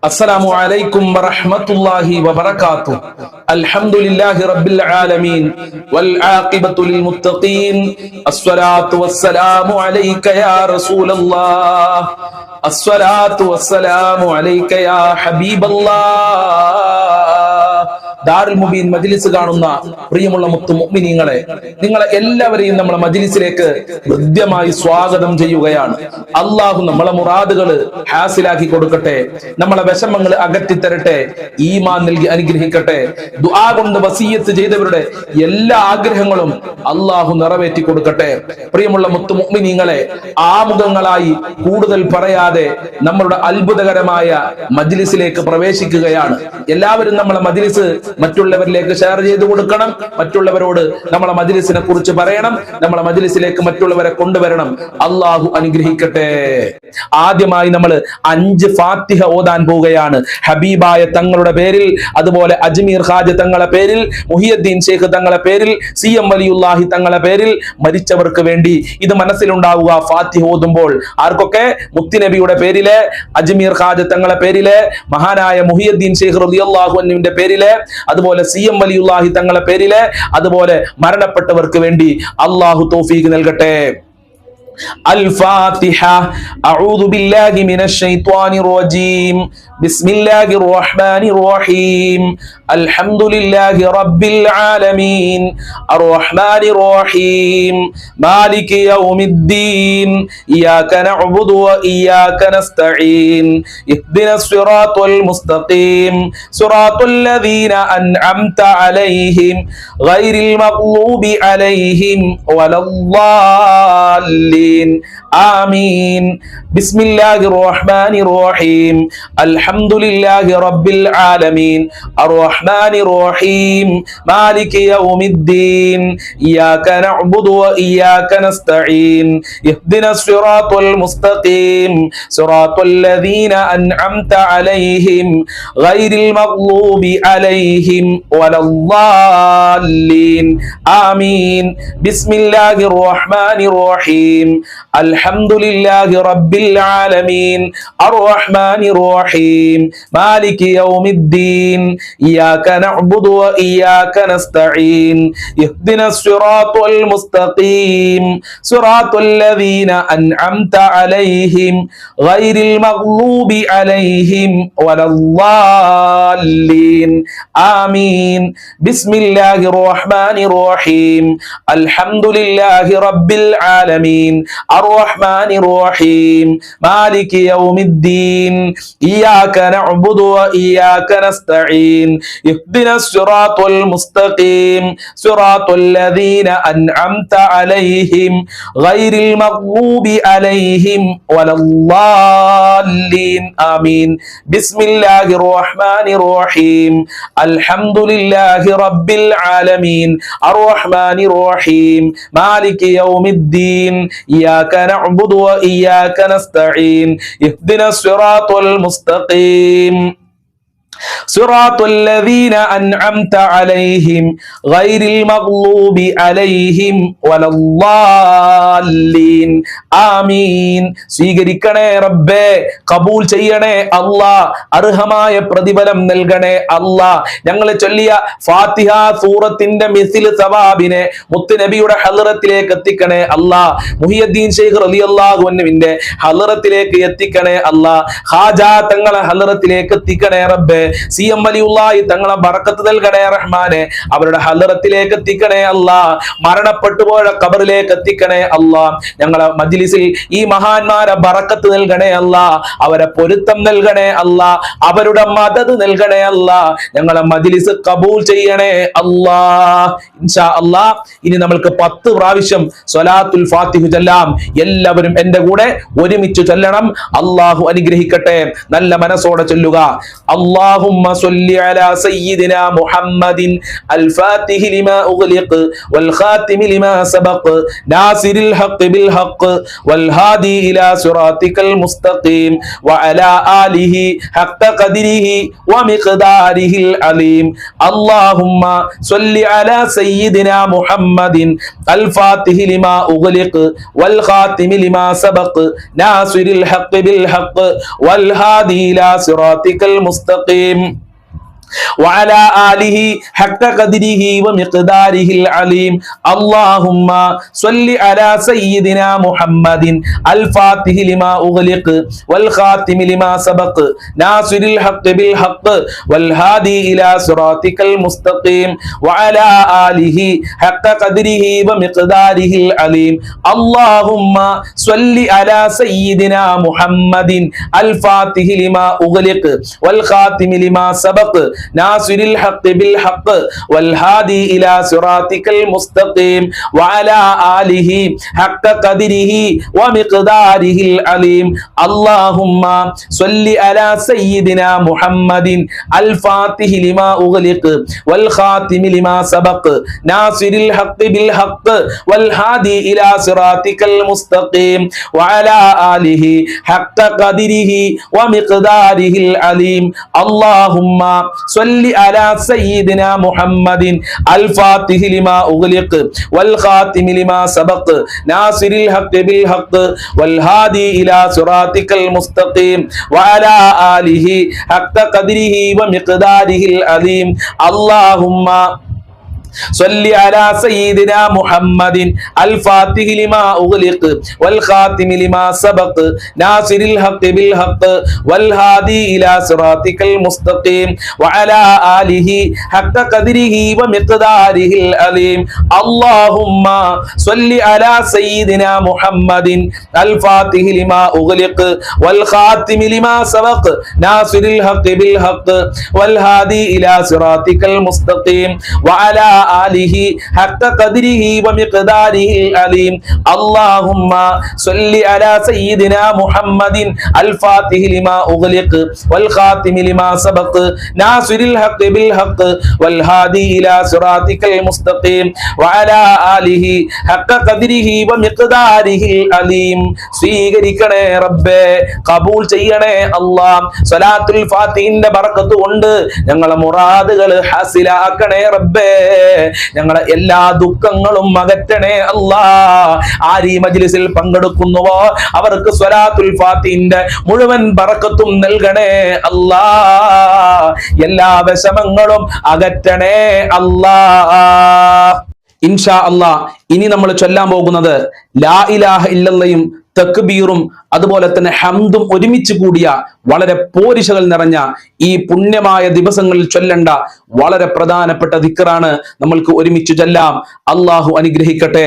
السلام عليكم ورحمة الله وبركاته. الحمد لله رب العالمين والعاقبة للمتقين. الصلاة والسلام عليك يا رسول الله. الصلاة والسلام عليك يا حبيب الله. ദാറുൽ മുബീൻ മജ്ലിസ് കാണുന്ന പ്രിയമുള്ള മുത്തു മുഅ്മിനീങ്ങളെ, നിങ്ങളെ എല്ലാവരെയും നമ്മളെ മജ്ലിസിലേക്ക് ഹൃദ്യമായി സ്വാഗതം ചെയ്യുകയാണ്. അള്ളാഹു നമ്മളെ മുറാദുകൾ ഹാസിലാക്കി കൊടുക്കട്ടെ, നമ്മളെ വിഷമങ്ങൾ അകറ്റി തരട്ടെ, ഈമാൻ നൽകി അനുഗ്രഹിക്കട്ടെ. ദുആ കൊണ്ട് വസിയ്യത്ത് ചെയ്തവരുടെ എല്ലാ ആഗ്രഹങ്ങളും അള്ളാഹു നിറവേറ്റി കൊടുക്കട്ടെ. പ്രിയമുള്ള മുത്തു മുഅ്മിനീങ്ങളെ, ആമുഖങ്ങളായി കൂടുതൽ പറയാതെ നമ്മളുടെ അത്ഭുതകരമായ മജ്ലിസിലേക്ക് പ്രവേശിക്കുകയാണ്. എല്ലാവരും നമ്മളെ മജ്ലിസ് മറ്റുള്ളവരിലേക്ക് ഷെയർ ചെയ്തു കൊടുക്കണം. മറ്റുള്ളവരോട് നമ്മളെ മജ്ലിസിനെ കുറിച്ച് പറയണം. നമ്മളെ മജ്ലിസിലേക്ക് മറ്റുള്ളവരെ കൊണ്ടുവരണം. അള്ളാഹു അനുഗ്രഹിക്കട്ടെ. ആദ്യമായി നമ്മൾ 5 ഫാത്തിഹ ഓതാൻ പോവുകയാണ്. ഹബീബായ തങ്ങളുടെ പേരിൽ, അതുപോലെ അജ്മീർ ഖാജ തങ്ങളുടെ പേരിൽ, മുഹിയുദ്ദീൻ ശൈഖ് തങ്ങളുടെ പേരിൽ, CM വലിയുല്ലാഹി തങ്ങളുടെ പേരിൽ, മരിച്ചവർക്ക് വേണ്ടി ഇത് മനസ്സിലുണ്ടാവുക. ഫാത്തിഹ ഓതുമ്പോൾ ആർക്കൊക്കെ? മുത്തുനബിയുടെ പേരിലെ, അജ്മീർ ഖാജ തങ്ങളുടെ പേരിലെ, മഹാനായ മുഹിയുദ്ദീൻ ശൈഖ് റളിയല്ലാഹു അൻഹുവിന്റെ പേരിലെ, അതുപോലെ CM വലിയുല്ലാഹി തങ്ങളുടെ പേരിലെ, അതുപോലെ മരണപ്പെട്ടവർക്ക് വേണ്ടി അല്ലാഹു തൗഫീഖ് നൽകട്ടെ. الفاتحة. أعوذ بالله من الشيطان الرجيم. بسم الله الرحمن الرحيم. الحمد لله رب العالمين الرحمن الرحيم مالك يوم الدين إياك نعبد وإياك نستعين اهدنا الصراط المستقيم صراط الذين أنعمت عليهم غير المغضوب عليهم ولا الضالين آمين. بسم الله الرحمن الرحيم. الحمد لله رب العالمين الرحمن الرحيم مالك يوم الدين إياك نعبد وإياك نستعين اهدنا الصراط المستقيم صراط الذين أنعمت عليهم غير المغضوب عليهم ولا الضالين آمين. بسم الله الرحمن الرحيم. الحمد لله رب العالمين الرحمن الرحيم مالك يوم الدين إياك نعبد وإياك نستعين اهدنا الصراط المستقيم صراط الذين أنعمت عليهم غير المغضوب عليهم ولا الضالين آمين. بسم الله الرحمن الرحيم. الحمد لله رب العالمين الرحمن الرحيم مالك يوم الدين إياك نعبد وإياك نستعين اهدنا الصراط المستقيم صراط الذين أنعمت عليهم غير المغضوب عليهم ولا الضالين آمين. بسم الله الرحمن الرحيم. الحمد لله رب العالمين الرحمن الرحيم مالك يوم الدين إياك نعبد وإياك نستعين اهدنا الصراط المستقيم صراط الذين أنعمت عليهم غير المغضوب عليهم ولا الضالين آمين. സ്വീകരിക്കണേ റബ്ബേ, കബൂൽ ചെയ്യണേ അല്ലാ, അർഹമായ പ്രതിഫലം നൽകണേ അല്ലാ. ഞങ്ങൾ ചൊല്ലിയ ഫാത്തിഹ സൂറത്തിന്റെ മിസ്ൽ സവാബിനെ മുത്തുനബിയുടെ ഹളറത്തിലേക്ക് എത്തിക്കണേ അല്ലാ. മുഹിയുദ്ദീൻ ശൈഖ് റളിയല്ലാഹു അൻഹുവിന്റെ ഹളറത്തിലേക്ക് എത്തിക്കണേ അല്ലാ. ഖാജ തങ്ങളെ ഹളറത്തിലേക്ക് എത്തിക്കണേ റബ്ബേ. CM വലിയുല്ലാഹി തങ്ങളെ ബറക്കത്ത് നൽകണേ റഹ്മാനെ. അവരുടെ ഹളറത്തിലേക്ക് എത്തിക്കണേ അല്ലാ. മരണപ്പെട്ടു പോയ ഖബറിലേക്ക് എത്തിക്കണേ അല്ലാ. ഞങ്ങളെ മജ്ലിസിൽ ഈ മഹാന്മാരെ ബറക്കത്ത് നൽകണേ അല്ലാ. അവരെ പൊരുത്തം നൽകണേ അല്ലാ. അവരുടെ മദദ് നൽകണേ അല്ലാ. ഞങ്ങളെ മജ്ലിസ് കബൂൽ ചെയ്യണേ അല്ലാ. ഇൻഷാ അല്ലാ ഇനി നമ്മൾക്ക് 10 പ്രാവശ്യം സ്വലാത്തുൽ ഫാത്തിഹ ചൊല്ലാം. എല്ലാവരും എന്റെ കൂടെ ഒരുമിച്ച് ചൊല്ലണം. അല്ലാഹു അനുഗ്രഹിക്കട്ടെ. നല്ല മനസ്സോടെ ചൊല്ലുക. അല്ലാഹു اللهم صل على سيدنا محمد الفاتح لما أغلق والخاتم لما سبق ناصر الحق بالحق والهادي إلى صراطك المستقيم وعلى آله حق قدره ومقداره العليم اللهم صل على سيدنا محمد الفاتح لما أغلق والخاتم لما سبق ناصر الحق بالحق والهادي إلى صراطك المستقيم وعلى آله حق قدره ومقداره العليم اللهم صل على سيدنا محمد الفاتح لما أغلق والخاتم لما سبق ناصر الحق بالحق والهادي إلى صراطك المستقيم وعلى آله حق قدره ومقداره العليم اللهم صل على سيدنا محمد الفاتح لما أغلق والخاتم لما سبق ناصر الحق بالحق والهادي إلى صراطك المستقيم وعلى آله حق قدره ومقداره العليم اللهم صل على سيدنا محمد الفاتح لما أغلق والخاتم لما سبق ناصر الحق بالحق والهادي إلى صراطك المستقيم وعلى آله حق قدره ومقداره العليم اللهم صل على سيدنا محمد الفاتح لما أغلق والخاتم لما سبق ناصر الحق بالحق والهادي إلى صراطك المستقيم وعلى آله حق قدره ومقداره العظيم اللهم صل على سيدنا محمد الفاتح لما أغلق والخاتم لما سبق ناصر الحق بالحق والهادي إلى صراطك المستقيم وعلى آله حق قدره ومقداره العظيم اللهم صل على سيدنا محمد الفاتح لما أغلق والخاتم لما سبق ناصر الحق بالحق والهادي إلى صراطك المستقيم وعلى آله حق قدره ومقداره العظيم اللهم صل على سيدنا محمد الفاتح لما أغلق والخاتم لما سبق ناصر الحق بالحق والهادي إلى صراطك المستقيم وعلى آله حق قدره ومقداره العظيم സ്വീകരിക്കണേ റബ്ബേ കബൂൽ ചെയ്യണേ അല്ലാഹ് സ്വലാത്തുൽ ഫാത്തിഹിന്റെ ബർക്കത്ത് കൊണ്ട് ഞങ്ങളെ മുറാദുകൾ ഹാസിലാക്കണേ റബ്ബേ ഞങ്ങളെ എല്ലാ ദുഃഖങ്ങളും അകറ്റണേ അല്ലാഹ് ആര് ഈ മജ്ലിസിൽ പങ്കെടുക്കുന്നുവോ അവർക്ക് സ്വലാത്തുൽ ഫാത്തിഹിന്റെ മുഴുവൻ ബർക്കത്തും നൽകണേ അല്ലാഹ് എല്ലാ വിഷമങ്ങളും അകറ്റണേ അല്ലാഹ് ഇൻഷാ അല്ലാഹ് ഇനി നമ്മൾ ചൊല്ലാൻ പോകുന്നത് ലാ ഇലാഹ ഇല്ലല്ലയും തക്ബീറും അതുപോലെ തന്നെ ഹംദും ഒരുമിച്ച് കൂടിയ വളരെ പോരിശകൾ നിറഞ്ഞ ഈ പുണ്യമായ ദിവസങ്ങളിൽ ചൊല്ലേണ്ട വളരെ പ്രധാനപ്പെട്ട ദിക്റാണ് നമ്മൾക്ക് ഒരുമിച്ച് ചൊല്ലാം അല്ലാഹു അനുഗ്രഹിക്കട്ടെ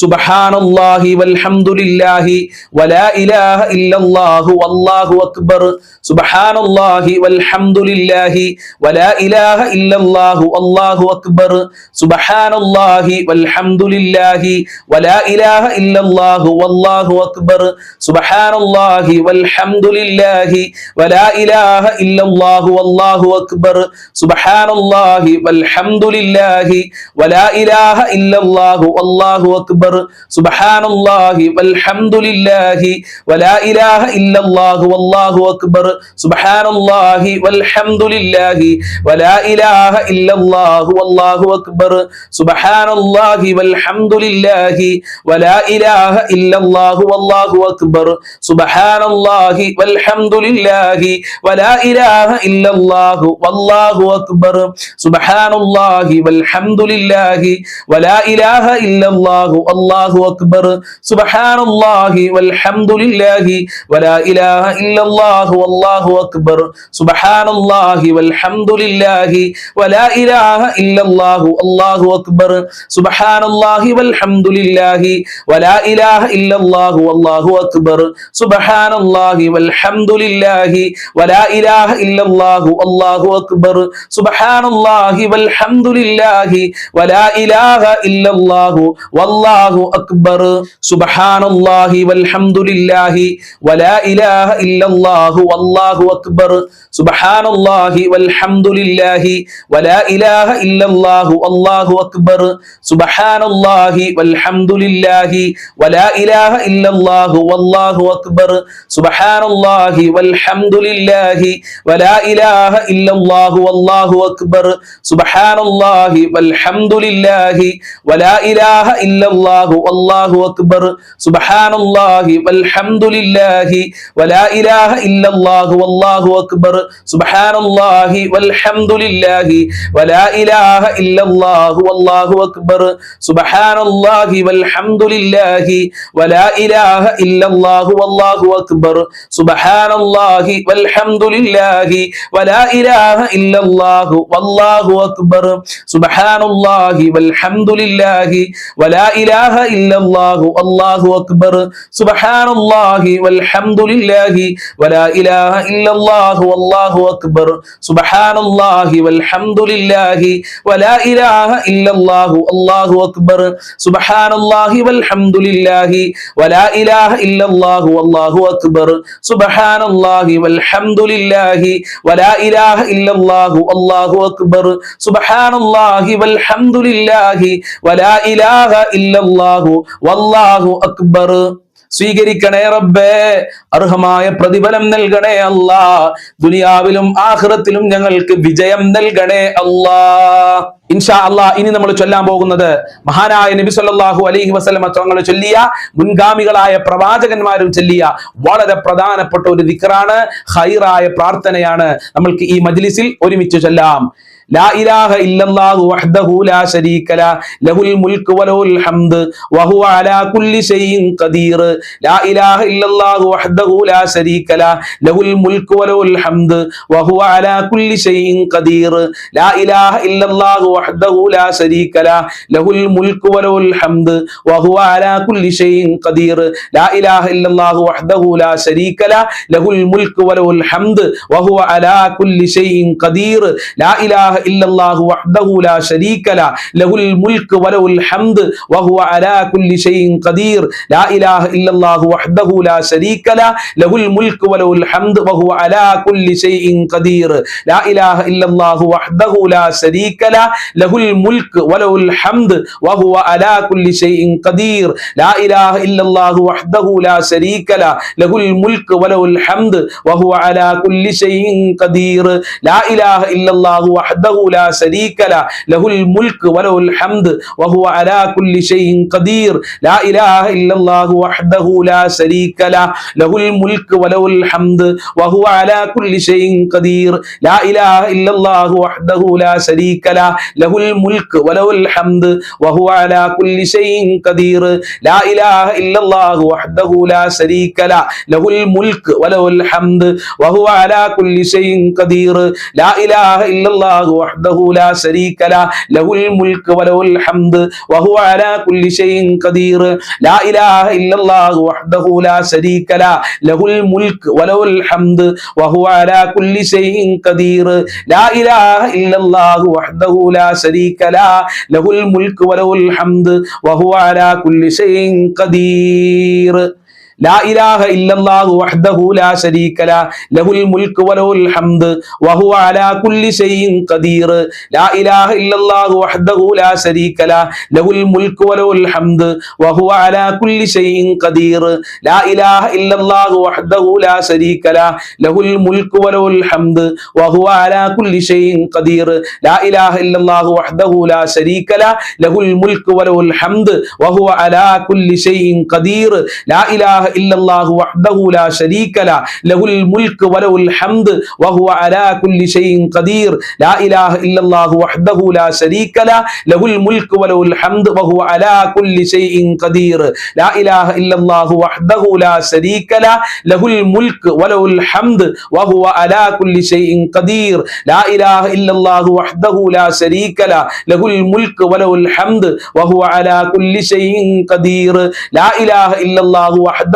സുബ്ഹാനല്ലാഹി വൽഹംദുലില്ലാഹി വലാ ഇലാഹ ഇല്ലല്ലാഹു വല്ലാഹു അക്ബർ സുബ്ഹാനല്ലാഹി വൽഹംദുലില്ലാഹി വലാ ഇലാഹ ഇല്ലല്ലാഹു വല്ലാഹു അക്ബർ സുബ്ഹാനല്ലാഹി വൽഹംദുലില്ലാഹി വലാ ഇലാഹ ഇല്ലല്ലാഹു വല്ലാഹു അക്ബർ സുബ്ഹാനല്ലാഹി വൽഹംദുലില്ലാഹി വലാ ഇലാഹ ഇല്ലല്ലാഹു വല്ലാഹു അക്ബർ സുബ്ഹാനല്ലാഹി വൽഹംദുലില്ലാഹി വലാ ഇലാഹ ഇല്ലല്ലാഹു വല്ലാഹു അക്ബർ സുബ്ഹാനല്ലാഹി വൽഹംദുലില്ലാഹി വലാ ഇലാഹ ഇല്ലല്ലാഹു വല്ലാഹു അക്ബർ സുബ്ഹാനല്ലാഹി വൽഹംദുലില്ലാഹി വലാ ഇലാഹ ഇല്ലല്ലാഹു വല്ലാഹു അക്ബർ സുബ്ഹാനല്ലാഹി വൽഹംദുലില്ലാഹി വലാ ഇലാഹ ഇല്ലല്ലാഹു വല്ലാഹു അക്ബർ സുബ്ഹാനല്ലാഹി വൽഹംദുലില്ലാഹി വലാ ഇലാഹ ഇല്ലല്ലാഹു വല്ലാഹു അക്ബർ സുബ്ഹാനല്ലാഹി വൽഹംദുലില്ലാഹി വലാ ഇലാഹ ഇല്ലല്ലാഹു വല്ലാഹു അക്ബർ സുബ്ഹാനല്ലാഹി വൽഹംദുലില്ലാഹി വലാ ഇലാഹ ഇല്ലല്ലാഹു വല്ലാഹു അക്ബർ സുബ്ഹാനല്ലാഹി വൽഹംദുലില്ലാഹി വലാ ഇലാഹ ഇല്ലല്ലാഹു വല്ലാഹു അക്ബർ സുബ്ഹാനല്ലാഹി വൽഹംദുലില്ലാഹി വലാ ഇലാഹ ഇല്ലല്ലാഹു വല്ലാഹു അക്ബർ സുബ്ഹാനല്ലാഹി വൽഹംദുലില്ലാഹി വലാ ഇലാഹ ഇല്ലല്ലാഹു അല്ലാഹു അക്ബർ സുബ്ഹാനല്ലാഹി വൽഹംദുലില്ലാഹി വലാ ഇലാഹ ഇല്ലല്ലാഹു വല്ലാഹു അക്ബർ സുബ്ഹാനല്ലാഹി വൽഹംദുലില്ലാഹി വലാ ഇലാഹ ഇല്ലല്ലാഹു വല്ലാഹു അക്ബർ സുബ്ഹാനല്ലാഹി വൽഹംദുലില്ലാഹി വലാ ഇലാഹ ഇല്ലല്ലാഹു അല്ലാഹു അക്ബർ സുബ്ഹാനല്ലാഹി വൽഹംദുലില്ലാഹി വലാ ഇലാഹ ഇല്ലല്ലാഹു വല്ലാഹു അക്ബർ സുബ്ഹാനല്ലാഹി വൽഹംദുലില്ലാഹി വലാ ഇലാഹ ഇല്ലല്ലാഹു വല്ലാഹു അക്ബർ സുബ്ഹാനല്ലാഹി വൽഹംദുലില്ലാഹി വലാ ഇലാഹ ഇല്ലല്ലാഹു വല്ലാഹു അക്ബർ സുബ്ഹാനല്ലാഹി വൽഹംദുലില്ലാഹി വലാ ഇലാഹ ഇല്ലല്ലാഹു വല്ലാഹു അക്ബർ സുബ്ഹാനല്ലാഹി വൽഹംദുലില്ലാഹി വലാ ഇലാഹ ഇല്ലല്ലാഹു വല്ലാഹു അക്ബർ സുബ്ഹാനല്ലാഹി വൽഹംദുലില്ലാഹി വലാ ഇലാഹ ഇല്ലല്ലാഹു വല്ലാഹു അക്ബർ സുബ്ഹാനല്ലാഹി വൽഹംദുലില്ലാഹി വലാ ഇലാഹ ഇല്ലല്ലാഹു വല്ലാഹു അക്ബർ സുബ്ഹാനല്ലാഹി വൽഹംദുലില്ലാഹി വലാ ഇലാഹ ഇല്ലല്ലാഹു വല്ലാഹു അക്ബർ സുബ്ഹാനല്ലാഹി വൽഹംദുലില്ലാഹി വലാ ഇലാഹ ഇല്ലല്ലാഹു വല്ലാഹു അക്ബർ സുബ്ഹാനല്ലാഹി വൽഹംദുലില്ലാഹി വലാ ഇലാഹ ഇല്ലല്ലാഹു വല്ലാഹു അക്ബർ സുബ്ഹാനല്ലാഹി വൽഹംദുലില്ലാഹി വലാ ഇലാഹ ഇല്ലല്ലാഹു വല്ലാഹു അക്ബർ സുബ്ഹാനല്ലാഹി വൽഹംദുലില്ലാഹി വലാ ഇലാഹ ഇല്ലല്ലാഹു വല്ലാഹു അക്ബർ സുബ്ഹാനല്ലാഹി വൽഹംദുലില്ലാഹി വലാ ഇലാഹ ഇല്ലല്ലാഹു വല്ലാഹു അക്ബർ. സ്വീകരിക്കണേ റബ്ബേ, അർഹമായ പ്രതിഫലം നൽകണേ അല്ലാ, ദുനിയാവിലും ആഖിറത്തിലും ഞങ്ങൾക്ക് വിജയം നൽകണേ അല്ലാ. ഇൻഷാ അല്ലാ ഇനി നമ്മൾ ചൊല്ലാൻ പോകുന്നത് മഹാനായ നബി സല്ലല്ലാഹു അലൈഹി വസല്ലമ തങ്ങൾ ചൊല്ലിയ, മുൻഗാമികളായ പ്രവാചകന്മാരും ചൊല്ലിയ വളരെ പ്രധാനപ്പെട്ട ഒരു ദിക്റാണ്, ഖൈറായ പ്രാർത്ഥനയാണ്. നമ്മൾക്ക് ഈ മജ്ലിസിൽ ഒരുമിച്ച് ചൊല്ലാം. لا إله إلا الله وحده لا شريك له له الملك وله الحمد وهو على كل شيء قدير لا إله إلا الله وحده لا شريك له له الملك وله الحمد وهو على كل شيء قدير لا إله إلا الله وحده لا شريك له له الملك وله الحمد وهو على كل شيء قدير لا إله إلا الله وحده لا شريك له له الملك وله الحمد وهو على كل شيء قدير لا إله إلا الله وحده لا شريك له له الملك وله الحمد وهو على كل شيء قدير لا إله إلا الله وحده لا شريك له له الملك وله الحمد وهو على كل شيء قدير لا إله إلا الله وحده لا شريك له له الملك وله الحمد وهو على كل شيء قدير لا إله إلا الله وحده لا شريك له له الملك وله الحمد وهو على كل شيء قدير لا إله إلا الله وحده لا شريك له له الملك وله الحمد وهو على كل شيء قدير لا إله إلا الله وحده لا شريك له له الملك وله الحمد وهو على كل شيء قدير لا إله إلا الله وحده لا شريك له له الملك وله الحمد وهو على كل شيء قدير لا إله إلا الله وحده لا شريك له له الملك وله الحمد وهو على كل شيء قدير لا إله إلا الله وحده لا شريك له له الملك وله الحمد وهو على كل شيء قدير لا إله إلا الله وحده لا شريك له له الملك وله الحمد وهو على كل شيء قدير لا إله إلا الله وحده لا شريك له له الملك وله الحمد وهو على كل شيء قدير لا إله إلا الله وحده لا شريك له له الملك وله الحمد وهو على كل شيء قدير لا إله إلا الله وحده لا شريك له له الملك وله الحمد وهو على كل شيء قدير لا إله إلا الله وحده لا شريك له له الملك وله الحمد وهو على كل شيء قدير لا إله إلا الله وحده لا شريك له له الملك وله الحمد وهو على كل شيء قدير لا إله إلا الله وحده لا شريك له له الملك وله الحمد وهو على كل شيء قدير لا إله إلا الله وحده لا شريك له له الملك وله الحمد وهو على كل شيء قدير لا إله إلا الله وحده لا شريك له له الملك وله الحمد وهو على كل شيء قدير لا إله إلا الله وحده لا شريك له له الملك وله الحمد وهو على كل شيء قدير لا إله إلا الله وحده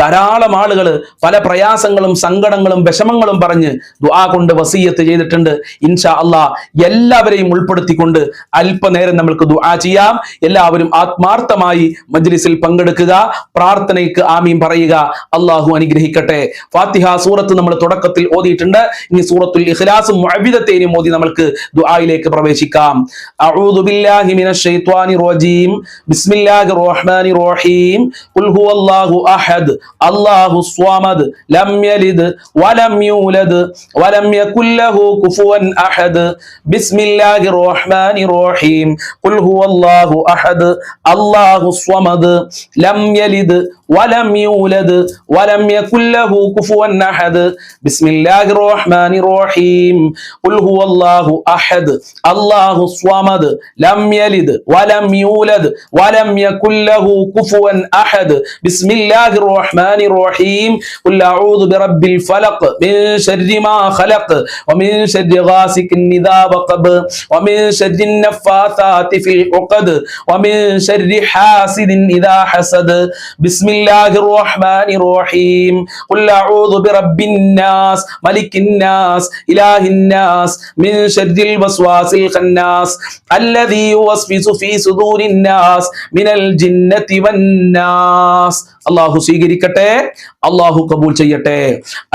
ധാരാളം ആളുകൾ പല പ്രയാസങ്ങളും സങ്കടങ്ങളും വിഷമങ്ങളും പറഞ്ഞ് ദുആ കൊണ്ട് വസിയത്ത് ചെയ്തിട്ടുണ്ട്. ഇൻഷാ അല്ലാഹ് എല്ലാവരെയും ഉൾപ്പെടുത്തിക്കൊണ്ട് അല്പനേരം നമ്മൾക്ക് ദുആ ചെയ്യാം. എല്ലാവരും ആത്മാർത്ഥമായി മജ്ലിസിൽ പങ്കെടുക്കുക, പ്രാർത്ഥനയ്ക്ക് ആമീൻ പറയുക. അള്ളാഹു അനുഗ്രഹിക്കട്ടെ. ഫാത്തിഹ സൂറത്ത് നമ്മൾ തുടക്കത്തിൽ ഓതിയിട്ടുണ്ട്. ഇനി സൂറത്തുൽ ഇഖ്ലാസും മുഅവ്വിദത്തൈനും ഓതി നമ്മൾക്ക് ദുആയിലേക്ക് പ്രവേശിക്കാം. അഊദു ബില്ലാഹി മിനശ് ശൈത്വാനിർ റജീം. ബിസ്മില്ലാഹിർ റഹ്മാനിർ റഹീം. ഖുൽ ഹുവല്ലാഹു അഹദ് അല്ലാഹുസ് സ്വമദ് ലം യലിദ് വലം യൂലദ് വലം യകുൽ ലഹു കുഫുവൻ അഹദ്. ബിസ്മില്ലാഹിർ റഹ്മാനിർ റഹീം. ഖുൽ ഹുവല്ലാഹു അഹദ് അല്ലാഹുസ് സ്വമദ് ലം യലിദ് വലം യൂലദ് വലം യകുൽ ലഹു കുഫുവൻ അഹദ്. ബിസ്മില്ലാഹിർ റഹ്മാനിർ റഹീം. ഖുൽ ഹുവല്ലാഹു അഹദ് അല്ലാഹുസ് സ്വമദ് ലം യലിദ് വലം യൂലദ് വലം യകുൽ ലഹു കുഫുവൻ അഹദ്. ബിസ്മില്ലാഹിർ റഹ്മാനിർ റഹീം. ഖുൽ അഊദു ബിറബ്ബിൽ ഫലഖ് മിൻ ശർരി മാ ഖലഖ് വമിൻ ശർരി ഗാസികിൻ ഇദാ വഖബ് വമിൻ ശർരി നഫ്ഫാഥാതി ഫിൽ ഉഖദ് വമിൻ ശർരി ഹാസിദിൻ ഇദാ ഹസദ്. ബിസ്മില്ലാഹിർ റഹ്മാനിർ റഹീം. ഖുൽ അഊദു ബിറബ്ബിൻ നാസ് മലിക്കിൻ നാസ് ഇലാഹിൻ നാസ് മിൻ ശർരിൽ വസ്വാസിൽ ഖന്നാസ് അല്ലദീ യുവസ്വിസു ഫീ സുദൂരിൻ നാസ് മിനൽ ജിന്നതി വന്നാസ്. അല്ലാഹു സ്വീകരിക്കട്ടെ, അല്ലാഹു കബൂൽ ചെയ്യട്ടെ.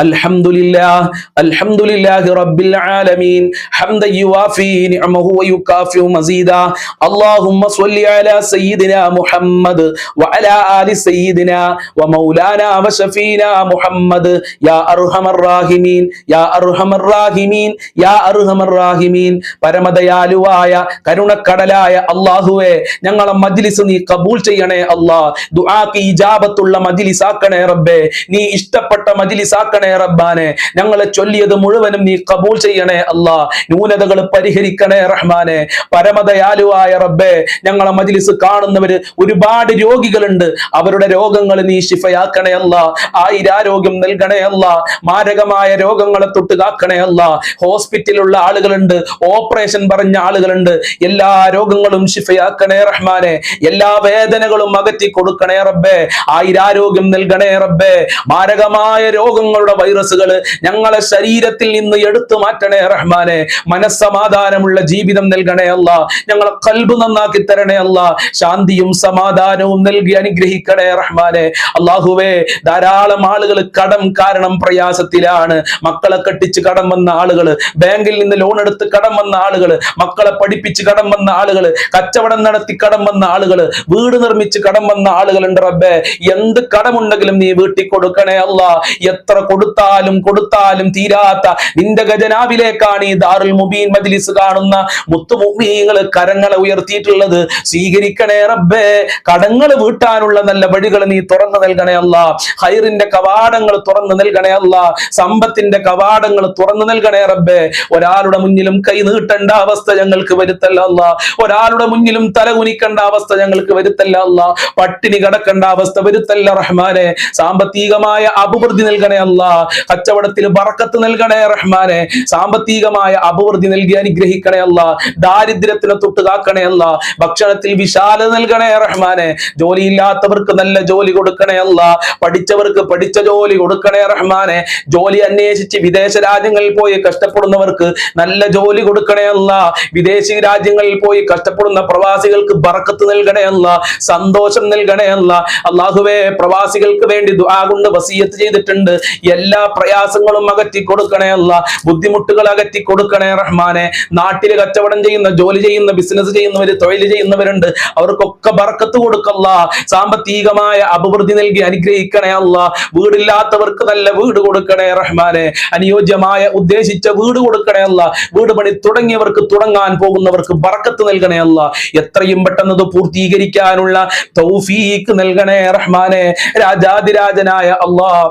അൽഹംദുലില്ലാഹ് അൽഹംദുലില്ലാഹി റബ്ബിൽ ആലമീൻ ഹംദൻ യുവാഫി നിഅമഹു വയുകാഫിഉ മസീദാ. അല്ലാഹുമ്മ സ്വല്ലി അലാ സയ്യിദിനാ മുഹമ്മദ് വഅലാ ആലി സയ്യിദിനാ വമൗലാനാ വശഫീനാ മുഹമ്മദ് യാ അർഹമർ റാഹിമീൻ യാ അർഹമർ റാഹിമീൻ യാ അർഹമർ റാഹിമീൻ. പരമദയാലുവായ കരുണക്കടലായ അല്ലാഹുവേ, ഞങ്ങളെ മജ്ലിസ് നീ കബൂൽ ചെയ്യണേ അല്ലാഹ്. ദുആക്ക് ഇജാബത്തുള്ള മജ്ലിസാക്കണേ റബ്ബേ, നീ ഇഷ്ടപ്പെട്ട മജ്ലിസാക്കണേ റബ്ബാനെ. ഞങ്ങളെ ചൊല്ലിയത് മുഴുവനും നീ കബൂൽ ചെയ്യണേ അല്ലാഹ്. ന്യൂനതകൾ പരിഹരിക്കണേ റഹ്മാനെ. പരമദയാലുവായ റബ്ബേ, ഞങ്ങളെ മജ്ലിസ് കാണുന്നവര് ഒരുപാട് രോഗികളുണ്ട്, അവരുടെ രോഗങ്ങൾ നീ ശിഫയാക്കണേ അല്ലാഹ്. ആയിരാരോഗ്യം നൽകണേ അല്ലാഹ്. മാരകമായ രോഗങ്ങളെ തൊട്ട് കാക്കണേ അല്ലാഹ്. ഹോസ്പിറ്റലിലുള്ള ആളുകളുണ്ട്, ഓപ്പറേഷൻ പറഞ്ഞ ആളുകളുണ്ട്, എല്ലാ രോഗങ്ങളും ശിഫയാക്കണേ റഹ്മാനെ. എല്ലാ വേദനകളും അകറ്റി കൊടുക്കണേ റബ്ബേ. ആയിരാരോഗ്യം നൽകണേ റബ്ബേ. മാരകമായ രോഗങ്ങളുടെ വൈറസുകൾ ഞങ്ങളെ ശരീരത്തിൽ നിന്ന് എടുത്തു മാറ്റണേ റഹ്മാനെ. മനസ്സമാധാനമുള്ള ജീവിതം നൽകണേ അല്ലാഹ്. ഞങ്ങളെ ഖൽബ് നന്നാക്കി തരണേ അല്ലാഹ്. ശാന്തിയും സമാധാനവും നൽകി അനുഗ്രഹിക്കണേ റഹ്മാനെ. അല്ലാഹുവേ, ധാരാളം ആളുകൾ കടം കാരണം പ്രയാസത്തിലാണ്. മക്കളെ കെട്ടിച്ച് കടം വന്ന ആളുകൾ, ബാങ്കിൽ നിന്ന് ലോൺ എടുത്ത് കടം വന്ന ആളുകൾ, മക്കളെ പഠിപ്പിച്ച് കടം വന്ന ആളുകൾ, കച്ചവടം നടത്തി കടം വന്ന ആളുകൾ, വീട് നിർമ്മിച്ച് കടം വന്ന ആളുകളുണ്ട് റബ്ബേ. എന്ത് കടമുണ്ടെങ്കിലും നീ വീട്ടിൽ കൊടുക്കണേ അല്ലാഹ്. എത്ര കൊടുത്താലും കൊടുത്താലും തീരാത്ത നിന്റെ ഖജനാവിലേക്കാണ് ഈ ദാറുൽ മുബീൻ മജ്ലിസ് കാണുന്ന മുത്തുമുഅ്മിനീങ്ങൾ കരങ്ങളെ ഉയർത്തിയിട്ടുള്ളത്. സ്വീകരിക്കണേ റബ്ബേ. കടങ്ങൾ വീട്ടാനുള്ള നല്ല വഴികൾ നീ തുറന്നു നൽകണേ അല്ലാഹ്. ഖൈറിന്റെ കവാടങ്ങൾ തുറന്നു നൽകണേ അല്ലാഹ്. സമ്പത്തിന്റെ കവാടങ്ങൾ തുറന്നു നൽകണേ റബ്ബേ. ഒരാളുടെ മുന്നിലും കൈ നീട്ടേണ്ട അവസ്ഥ ഞങ്ങൾക്ക് വരുത്തല്ല അല്ലാഹ്. ഒരാളുടെ മുന്നിലും തല കുനിക്കേണ്ട അവസ്ഥ ഞങ്ങൾക്ക് വരുത്തല്ല അല്ലാഹ്. പട്ടിണി കിടക്കേണ്ട അവസ്ഥ വരുത്തല്ല റഹ്മാനെ. സാമ്പത്തികമായ അഭിവൃദ്ധി നൽകണേ അല്ലാഹ്. കച്ചവടത്തിൽ ബറക്കത്ത് നൽകണേ റഹ്മാനെ. സാമ്പത്തികമായ അഭിവൃദ്ധി നൽകി അനുഗ്രഹിക്കണേ അല്ലാഹ്. ദാരിദ്ര്യത്തിനെ തൊട്ട് കാക്കണേ അല്ലാഹ്. ഭക്ഷണത്തിൽ വിശാലത നൽകണേ റഹ്മാനെ. ജോലിയില്ലാത്തവർക്ക് നല്ല ജോലി കൊടുക്കണേ അല്ലാഹ്. പഠിച്ചവർക്ക് പഠിച്ച ജോലി കൊടുക്കണേ റഹ്മാനെ. ജോലി അന്വേഷിച്ച് വിദേശ രാജ്യങ്ങളിൽ പോയി കഷ്ടപ്പെടുന്നവർക്ക് നല്ല ജോലി കൊടുക്കണേ അല്ലാഹ്. വിദേശി രാജ്യങ്ങളിൽ പോയി കഷ്ടപ്പെടുന്ന പ്രവാസികൾക്ക് ബറക്കത്ത് നൽകണേ അല്ലാഹ്. സന്തോഷം നൽകണേ അല്ലാഹ്. അല്ലാഹുവേ, പ്രവാസികൾക്ക് വേണ്ടി ദുആ കൊണ്ട് വസിയത്ത് ചെയ്തിട്ടുണ്ട്. എല്ലാ പ്രയാസങ്ങളും അകറ്റി കൊടുക്കണേ അല്ലാഹ്. ബുദ്ധിമുട്ടുകൾ അകറ്റി കൊടുക്കണേ റഹ്മാനെ. നാട്ടില് കച്ചവടം ചെയ്യുന്ന, ജോലി ചെയ്യുന്ന, ബിസിനസ് ചെയ്യുന്നവര്, തൊഴിൽ ചെയ്യുന്നവരുണ്ട്, അവർക്കൊക്കെ ബർക്കത്ത് കൊടുക്കല്ലാ. സാമ്പത്തികമായ അഭിവൃദ്ധി നൽകി അനുഗ്രഹിക്കണേ അല്ലാഹ്. വീടില്ലാത്തവർക്ക് നല്ല വീട് കൊടുക്കണേ റഹ്മാനെ. അനുയോജ്യമായ ഉദ്ദേശിച്ച വീട് കൊടുക്കണേ അല്ലാഹ്. വീട് പണി തുടങ്ങിയവർക്ക്, തുടങ്ങാൻ പോകുന്നവർക്ക് ബർക്കത്ത് നൽകണേ അല്ലാഹ്. എത്രയും പെട്ടെന്ന് പൂർത്തീകരിക്കാനുള്ള തൗഫീഖ് നൽകണേ റഹ്മാനെ. രാജാതിരാജനായ അല്ലാഹ്,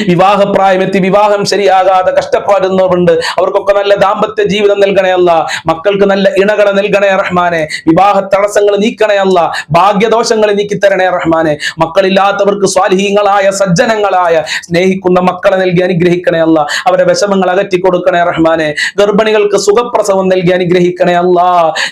വിവാഹപ്രായമെത്തി വിവാഹം ശരിയാകാതെ കഷ്ടപ്പെടുന്നവരുണ്ട്. അവർക്കൊക്കെ നല്ല ദാമ്പത്യ ജീവിതം നൽകണേ അല്ല. മക്കൾക്ക് നല്ല ഇണകളെ നൽകണേ റഹ്മാനെ. വിവാഹ തടസ്സങ്ങൾ നീക്കണേ അല്ല. ഭാഗ്യദോഷങ്ങൾ നീക്കിത്തരണേ റഹ്മാനെ. മക്കളില്ലാത്തവർക്ക് സ്വാലിഹീങ്ങളായ സജ്ജനങ്ങളായ സ്നേഹിക്കുന്ന മക്കളെ നൽകി അനുഗ്രഹിക്കണേ അല്ല. അവരുടെ വിഷമങ്ങൾ അകറ്റി കൊടുക്കണേ റഹ്മാനെ. ഗർഭിണികൾക്ക് സുഖപ്രസവം നൽകി അനുഗ്രഹിക്കണേ അല്ല.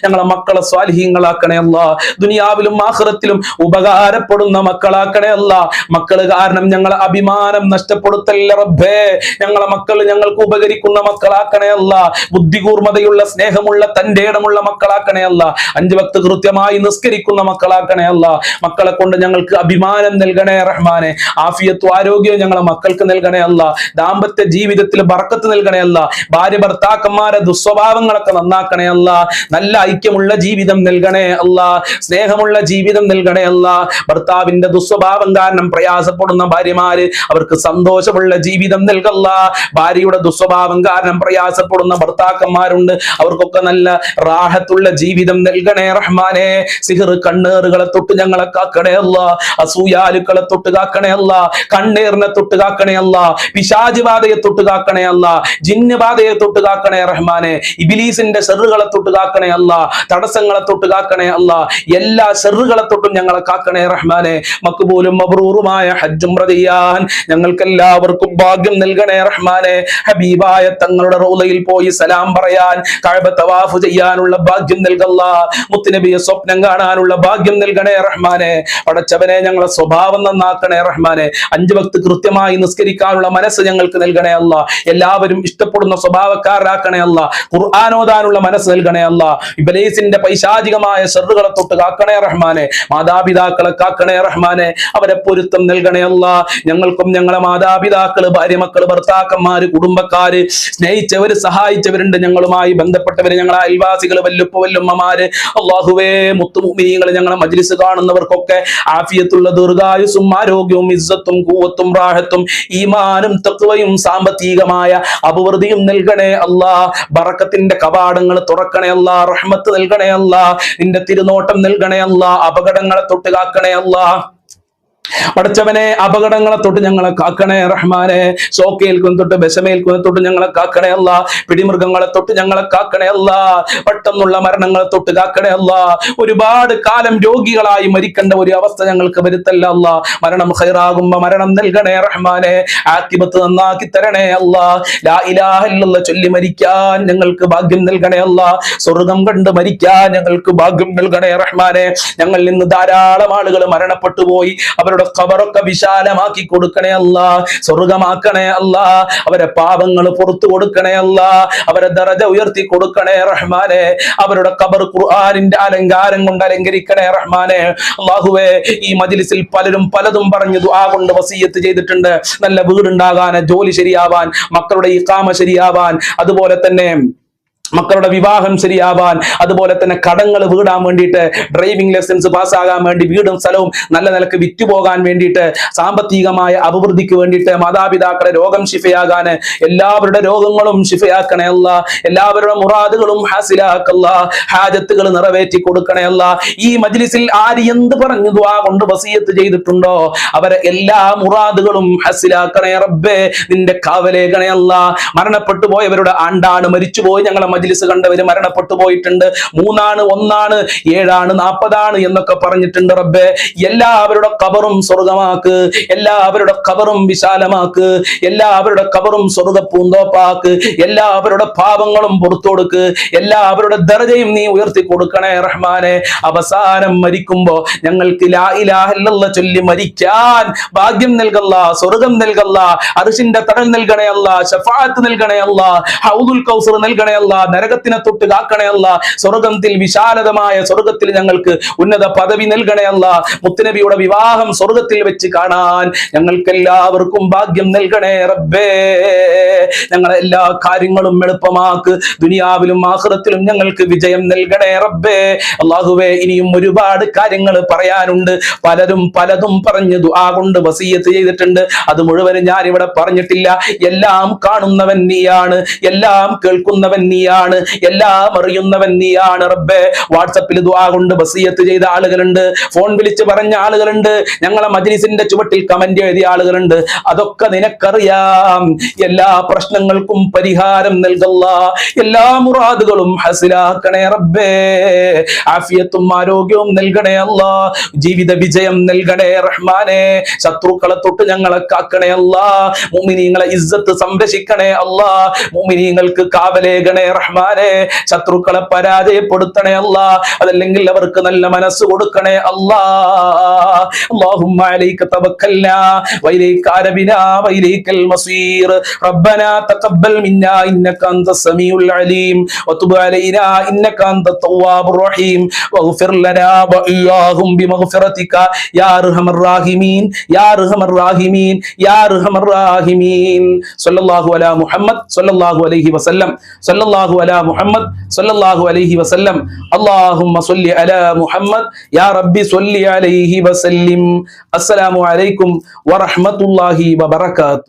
ഞങ്ങളെ മക്കളെ സ്വാലിഹീങ്ങളാക്കണേ അല്ല. ദുനിയാവിലും ആഖിറത്തിലും ഉപകാരപ്പെടുന്ന മക്കളാക്കണേ അല്ല. മക്കള് കാരണം ഞങ്ങളെ അഭിമാനം നഷ്ടപ്പെടുത്തല്ല റബ്ബേ. ഞങ്ങളെ മക്കൾ ഞങ്ങൾക്ക് ഉപകരിക്കുന്ന മക്കളാക്കണേ അല്ല. ബുദ്ധികൂർമ്മതയുള്ള സ്നേഹമുള്ള തന്റെ ഇടമുള്ള മക്കളാക്കണേ അല്ല. 5 വക്ത് കൃത്യമായി നിസ്കരിക്കുന്ന മക്കളാക്കണേ അല്ല. മക്കളെ കൊണ്ട് ഞങ്ങൾക്ക് അഭിമാനം നൽകണേ റഹ്മാനെ. ആഫിയത്തും ആരോഗ്യവും ഞങ്ങളെ മക്കൾക്ക് നൽകണേ അല്ല. ദാമ്പത്യ ജീവിതത്തിൽ ബർക്കത്ത് നൽകണേ അല്ല. ഭാര്യ ഭർത്താക്കന്മാരെ ദുസ്വഭാവങ്ങളൊക്കെ നന്നാക്കണേ അല്ല. നല്ല ഐക്യമുള്ള ജീവിതം നൽകണേ അല്ല. സ്നേഹമുള്ള ജീവിതം നൽകണേ അല്ല. ഭർത്താവിന്റെ ദുസ്വഭാവം കാരണം പ്രയാസപ്പെടുന്ന ഭാര്യമാര് അവർക്ക് സന്തോഷമുള്ള ജീവിതം നൽകല്ല. ഭാര്യയുടെ ദുസ്വഭാവം കാരണം പ്രയാസപ്പെടുന്ന ഭർത്താക്കന്മാരുണ്ട്. അവർക്കൊക്കെ നല്ല റാഹത്തുള്ള ജീവിതം നൽകണേ റഹ്മാനെ. സിഹർ കണ്ണേറുകളെ തൊട്ട് ഞങ്ങളെ കാക്കണേ അല്ല. അസൂയാലുക്കളെ തൊട്ട് കാക്കണേ അല്ല. കണ്ണേറിനെ തൊട്ട് കാക്കണേ അല്ല. പിശാച് ബാധയെ തൊട്ട് കാക്കണേ അല്ല. ജിന്ന് ബാധയെ തൊട്ട് കാക്കണേ റഹ്മാനെ. ഇബ്ലീസിന്റെ ഷെറുകളെ തൊട്ട് കാക്കണേ അല്ല. തടസ്സങ്ങളെ തൊട്ട് കാക്കണേ അല്ല. എല്ലാ ഷെറുകളെ തൊട്ടും ഞങ്ങളെ കാക്കണേ റഹ്മാനെ. മക്ബൂലും മബ്റൂറുമായ ഹജ്ജും ചെയ്യാൻ ഞങ്ങൾക്കെല്ലാവർക്കും ഭാഗ്യം നൽകണേ റഹ്മാനെ. ഹബീബായ തങ്ങളുടെ റൗളയിൽ പോയി സലാം പറയാൻ, കഅബ തവാഫ് ചെയ്യാനുള്ള ഭാഗ്യം നൽകല്ല. മുത്തുനബിയെ സ്വപ്നം കാണാനുള്ള ഭാഗ്യം നൽകണേ റഹ്മാനെ. പടച്ചവനെ ഞങ്ങളെ സ്വഭാവം നന്നാക്കണേ റഹ്മാനെ. 5 വക്ത് കൃത്യമായി നിസ്കരിക്കാനുള്ള മനസ്സ് ഞങ്ങൾക്ക് നൽകണേ അല്ല. എല്ലാവരും ഇഷ്ടപ്പെടുന്ന സ്വഭാവക്കാരാക്കണേ അല്ല. ഖുർആൻ ഓതാനുള്ള മനസ്സ് നൽകണേ അല്ല. ഇബ്ലീസിന്റെ പൈശാചികമായ ശർറുകളെ തൊട്ട് കാക്കണേ റഹ്മാനെ. മാതാപിതാക്കളെ കാക്കണേ റഹ്മാനെ. അവരെ പൊരുത്തം നൽകണേ അല്ല. ഞങ്ങൾക്കും ഞങ്ങളെ മാതാപിതാക്കള്, ഭാര്യ, മക്കള്, ഭർത്താക്കന്മാര്, കുടുംബക്കാര്, സ്നേഹിച്ചവര്, സഹായിച്ചവരുണ്ട്, ഞങ്ങളുമായി ബന്ധപ്പെട്ടവര്, ഞങ്ങളെ അയൽവാസികള്, വല്ലുപ്പ വല്ലുമ്മമാര്, അല്ലാഹുവേ മുത്തുമുഅ്മിനീങ്ങള്, ഞങ്ങളെ മജ്ലിസ് കാണുന്നവർക്കൊക്കെ ആഫിയത്തുള്ള ദീർഘായുസ്സും ആരോഗ്യവും ഇസ്സത്തും ഖുവ്വത്തും റാഹത്തും ഈമാനും തഖ്വയും സാമ്പത്തികമായ അഭിവൃദ്ധിയും നൽകണേ അല്ലാ. ബറക്കത്തിന്റെ കവാടങ്ങൾ തുറക്കണേ അല്ലാ. റഹ്മത്ത് നൽകണേ അല്ലാ. നിന്റെ തിരുനോട്ടം നൽകണേ അല്ലാ. അപകടങ്ങളെ തൊട്ട് കാക്കണേ അല്ലാ. പടച്ചവനെ അപകടങ്ങളെ തൊട്ട് ഞങ്ങളെ കാക്കണേ റഹ്മാനെ. ഷോക്കേൽക്കുന്ന തൊട്ട് വിഷമേൽക്കുന്ന തൊട്ട് ഞങ്ങളെ കാക്കണേ അല്ല. പിടിമൃഗങ്ങളെ തൊട്ട് ഞങ്ങളെ കാക്കണേ അല്ല. പെട്ടെന്നുള്ള മരണങ്ങളെ തൊട്ട് കാക്കണേ അല്ല. ഒരുപാട് കാലം രോഗികളായി മരിക്കേണ്ട ഒരു അവസ്ഥ ഞങ്ങൾക്ക് വരുത്തല്ല അല്ല. മരണം ഖൈറാകുമ്പോ മരണം നൽകണേ റഹ്മാനെ. ആഖിബത്ത് നന്നാക്കി തരണേ അല്ല. ലാ ഇലാഹ ഇല്ലല്ലാഹ് ചൊല്ലി മരിക്കാൻ ഞങ്ങൾക്ക് ഭാഗ്യം നൽകണേ അല്ല. സ്വർഗ്ഗം കണ്ട് മരിക്കാൻ ഞങ്ങൾക്ക് ഭാഗ്യം നൽകണേ റഹ്മാനെ. ഞങ്ങളിൽ നിന്ന് ധാരാളം ആളുകൾ മരണപ്പെട്ടു പോയി. അവരുടെ ഖബറൊക്കെ വിശാലമാക്കി കൊടുക്കണേ അല്ല. സ്വർഗമാക്കണേ അല്ല. അവരെ പാപങ്ങൾ പുറത്തു കൊടുക്കണേ അല്ല. അവരെ ദറജ ഉയർത്തി കൊടുക്കണേ റഹ്മാനെ. അവരുടെ ഖബർ ഖുർആനിന്റെ അലങ്കാരം കൊണ്ട് അലങ്കരിക്കണേ റഹ്മാനെ. അല്ലാഹുവേ, ഈ മജ്ലിസിൽ പലരും പലതും പറഞ്ഞു ദുആ കൊണ്ട് വസിയത്ത് ചെയ്തിട്ടുണ്ട്. നല്ല വീടുണ്ടാകാൻ, ജോലി ശരിയാവാൻ, മക്കളുടെ ഇഖാമ ശരിയാവാൻ, അതുപോലെ തന്നെ മക്കളുടെ വിവാഹം ശരിയാവാൻ, അതുപോലെ തന്നെ കടങ്ങൾ വീടാൻ വേണ്ടിയിട്ട്, ഡ്രൈവിംഗ് ലൈസൻസ് പാസ്സാകാൻ വേണ്ടി, വീടും സ്ഥലവും നല്ല നിലക്ക് വിറ്റുപോകാൻ വേണ്ടിയിട്ട്, സാമ്പത്തികമായ അഭിവൃദ്ധിക്ക് വേണ്ടിയിട്ട്, മാതാപിതാക്കളെ രോഗം ശിഫയാകാൻ, എല്ലാവരുടെ രോഗങ്ങളും ശിഫയാക്കണേ അല്ല. എല്ലാവരുടെ മുറാദുകളും ഹാസിലാക്കല്ല. ഹാജത്തുകൾ നിറവേറ്റി കൊടുക്കണേ അല്ല. ഈ മജ്ലിസിൽ ആര് എന്ത് പറഞ്ഞു ദുആ കൊണ്ട് വസിയത്ത് ചെയ്തിട്ടുണ്ടോ അവരെ എല്ലാ മുറാദുകളും ഹാസിലാക്കണേ റബ്ബേ. നിന്റെ കാവലേകണേ അല്ല. മരണപ്പെട്ടു പോയവരുടെ ആണ്ടാണ്, മരിച്ചുപോയി ഞങ്ങളെ മജ്ലിസ് കണ്ടവര് മരണപ്പെട്ടു പോയിട്ടുണ്ട്. 3 ആണ്, 1 ആണ്, 7 ആണ്, 40 ആണ് എന്നൊക്കെ പറഞ്ഞിട്ടുണ്ട് റബ്ബേ. എല്ലാവരുടെ ഖബറും സ്വർഗമാക്ക്. എല്ലാവരുടെ ഖബറും വിശാലമാക്ക്. എല്ലാവരുടെ ഖബറും സ്വർഗ പൂന്തോപ്പാക്ക്. എല്ലാവരുടെ പാപങ്ങളും പുറത്തു കൊടുക്ക്. എല്ലാവരുടെ ദർജയും നീ ഉയർത്തി കൊടുക്കണേ റഹ്മാനെ. അവസാനം മരിക്കുമ്പോ ഞങ്ങൾക്ക് ലാ ഇലാഹ ഇല്ലല്ലാഹ് ചൊല്ലി മരിക്കാൻ ഭാഗ്യം നൽകല്ല. സ്വർഗം നൽകല്ല. അർശിന്റെ തണൽ നൽകണേ അല്ല. ശഫാഅത്ത് നൽകണേ അല്ല. ഹൗദുൽ കൗസർ നൽകണേ അല്ല. നരകത്തിനെ തൊട്ട് കാക്കണേ അല്ല. സ്വർഗത്തിൽ വിശാലതമായ സ്വർഗത്തിൽ ഞങ്ങൾക്ക് ഉന്നത പദവി നൽകണേ അല്ല. മുത്തുനബിയുടെ വിവാഹം സ്വർഗത്തിൽ വെച്ച് കാണാൻ ഞങ്ങൾക്ക് എല്ലാവർക്കും ഭാഗ്യം നൽകണേ റബ്ബേ. ഞങ്ങളെ എല്ലാ കാര്യങ്ങളും എളുപ്പമാക്ക്. ദുനിയാവിലും ആഖിറത്തിലും ഞങ്ങൾക്ക് വിജയം നൽകണേ റബ്ബേ. അല്ലാഹുവേ, ഇനിയും ഒരുപാട് കാര്യങ്ങൾ പറയാനുണ്ട്. പലരും പലതും പറഞ്ഞു ദുആ കൊണ്ട് വസിയത്ത് ചെയ്തിട്ടുണ്ട്. അത് മുഴുവനും ഞാൻ ഇവിടെ പറഞ്ഞിട്ടില്ല. എല്ലാം കാണുന്നവൻ നീയാണ്, എല്ലാം കേൾക്കുന്നവൻ നീയാണ്. നീയാണ്, എല്ലാം അറിയുന്നവൻ നീയാണ് റബ്ബേ. വാട്സപ്പിൽ ദുആ കൊണ്ട് വസിയത്ത് ചെയ്ത ആളുകളുണ്ട്, ഫോൺ വിളിച്ച് പറഞ്ഞ ആളുകളുണ്ട്, ഞങ്ങളെ മജ്ലിസിന്റെ ചുവട്ടിൽ കമന്റ് എഴുതിയ ആളുകളുണ്ട്. അതൊക്കെ നിനക്കറിയാം. എല്ലാ പ്രശ്നങ്ങൾക്കും പരിഹാരം നൽകല്ല, എല്ലാ മുറാദുകളും ഹസിലാക്കണേ റബ്ബേ. ആഫിയത്തും ആരോഗ്യവും നൽകണേ അല്ലാ, ജീവിത വിജയം നൽകണേ റഹ്മാനെ. ശത്രുക്കളെ തൊട്ട് ഞങ്ങളെ കാക്കണേ അല്ലാ, മുഅ്മിനീങ്ങളെ ഇസ്സത്ത് സംരക്ഷിക്കണേ അല്ലാ, മുഅ്മിനീങ്ങൾക്ക് കാവലേകണേ റഹ്മാനെ. ശത്രുക്കളെ പരാജയപ്പെടുത്തണേ അല്ലാ, അതല്ലെങ്കിൽ അവർക്ക് നല്ല മനസ്സ് കൊടുക്കണേ അല്ലാ. اللهم عليك توكلنا وإليك أنبنا وإليك المصير. ربنا تقبل منا إنك أنت السميع العليم وتب علينا إنك أنت التواب الرحيم واغفر لنا وإياهم بمغفرتك يا أرحم الراحمين يا أرحم الراحمين يا أرحم الراحمين. صلى الله على محمد صلى الله عليه وسلم صلى الله على محمد صلى الله عليه وسلم. اللهم صل على محمد يا ربي صل عليه وسلم. السلام عليكم ورحمة الله وبركاته.